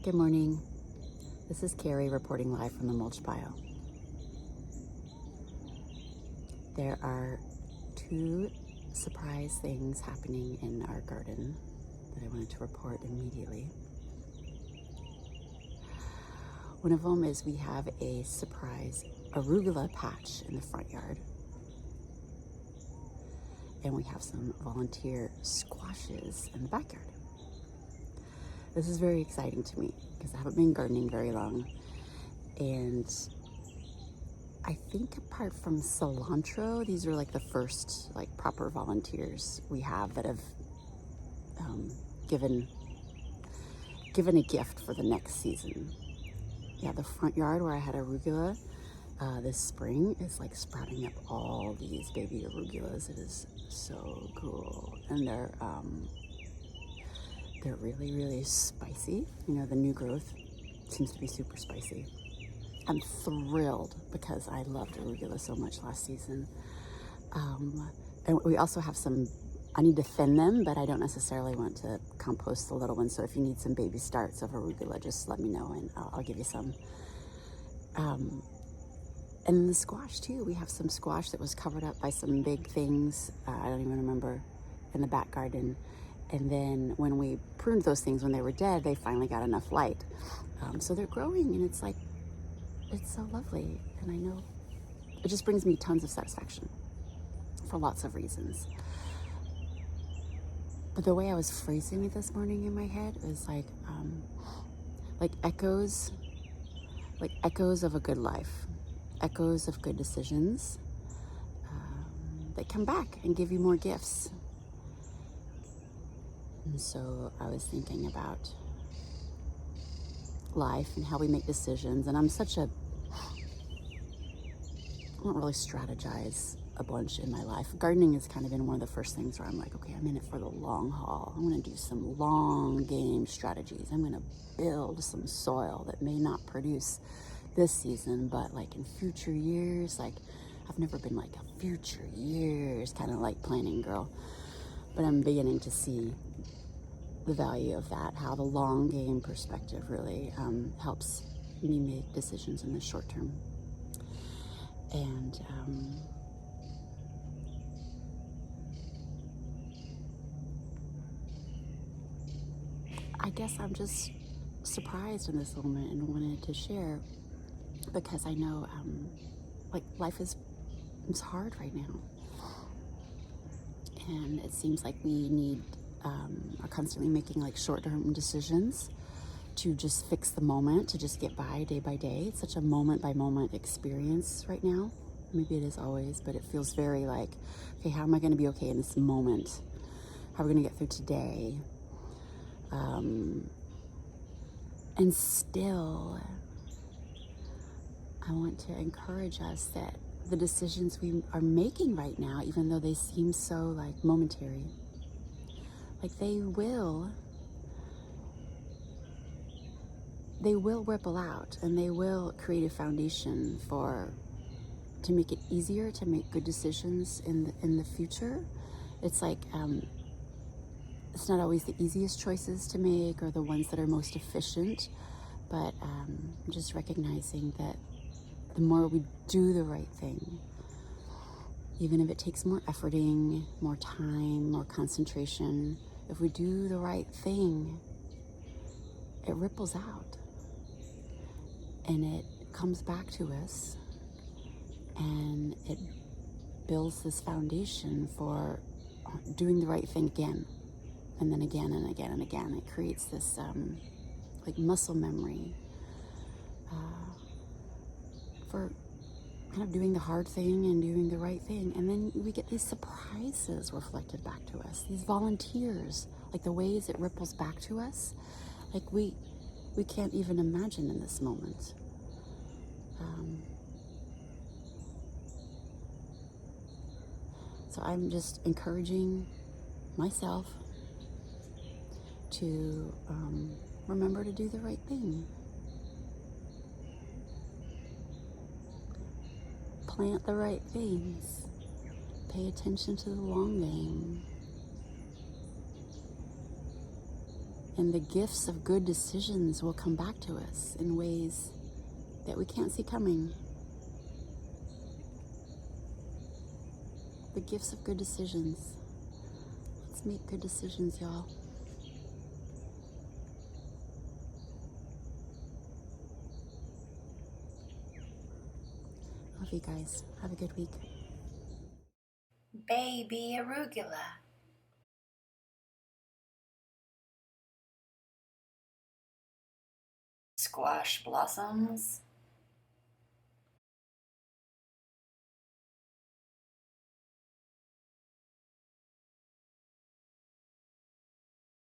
Good morning. This is Carrie reporting live from the mulch pile. There are two surprise things happening in our garden that I wanted to report immediately. One of them is we have a surprise arugula patch in the front yard. And we have some volunteer squashes in the backyard. This is very exciting to me because I haven't been gardening very long. And I think apart from cilantro, these are like the first like proper volunteers we have that have given a gift for the next season. Yeah, the front yard where I had arugula this spring is like sprouting up all these baby arugulas. It is so cool. And they're really, really spicy. You know, the new growth seems to be super spicy. I'm thrilled because I loved arugula so much last season. And we also have some, I need to thin them, but I don't necessarily want to compost the little ones. So if you need some baby starts of arugula, just let me know and I'll give you some. And the squash too. We have some squash that was covered up by some big things. I don't even remember, in the back garden. And then when we pruned those things when they were dead, they finally got enough light. So they're growing and it's like, it's so lovely. And I know it just brings me tons of satisfaction for lots of reasons. But the way I was phrasing it this morning in my head is like echoes of a good life, echoes of good decisions that come back and give you more gifts. And so I was thinking about life and how we make decisions. And I don't really strategize a bunch in my life. Gardening has kind of been one of the first things where I'm like, okay, I'm in it for the long haul. I'm going to do some long game strategies. I'm going to build some soil that may not produce this season, but like in future years. Like I've never been like a future years kind of like planning girl, but I'm beginning to see the value of that, how the long game perspective really helps me make decisions in the short term. And I guess I'm just surprised in this moment and wanted to share because I know like life is hard right now. And it seems like we are constantly making like short-term decisions to just fix the moment, to just get by day by day. It's such a moment-by-moment experience right now. Maybe it is always, but it feels very like, okay, how am I going to be okay in this moment? How are we going to get through today? And still, I want to encourage us that the decisions we are making right now, even though they seem so like momentary, like they will ripple out and they will create a foundation to make it easier to make good decisions in the future. It's like it's not always the easiest choices to make or the ones that are most efficient, but just recognizing that the more we do the right thing, even if it takes more efforting, more time, more concentration, if we do the right thing, it ripples out and it comes back to us and it builds this foundation for doing the right thing again and then again and again and again. It creates this like muscle memory for kind of doing the hard thing and doing the right thing. And then we get these surprises reflected back to us, these volunteers, like the ways it ripples back to us, like we can't even imagine in this moment. So I'm just encouraging myself to remember to do the right thing. Plant the right things. Pay attention to the long game. And the gifts of good decisions will come back to us in ways that we can't see coming. The gifts of good decisions. Let's make good decisions, y'all. Love you guys. Have a good week. Baby arugula. Squash blossoms.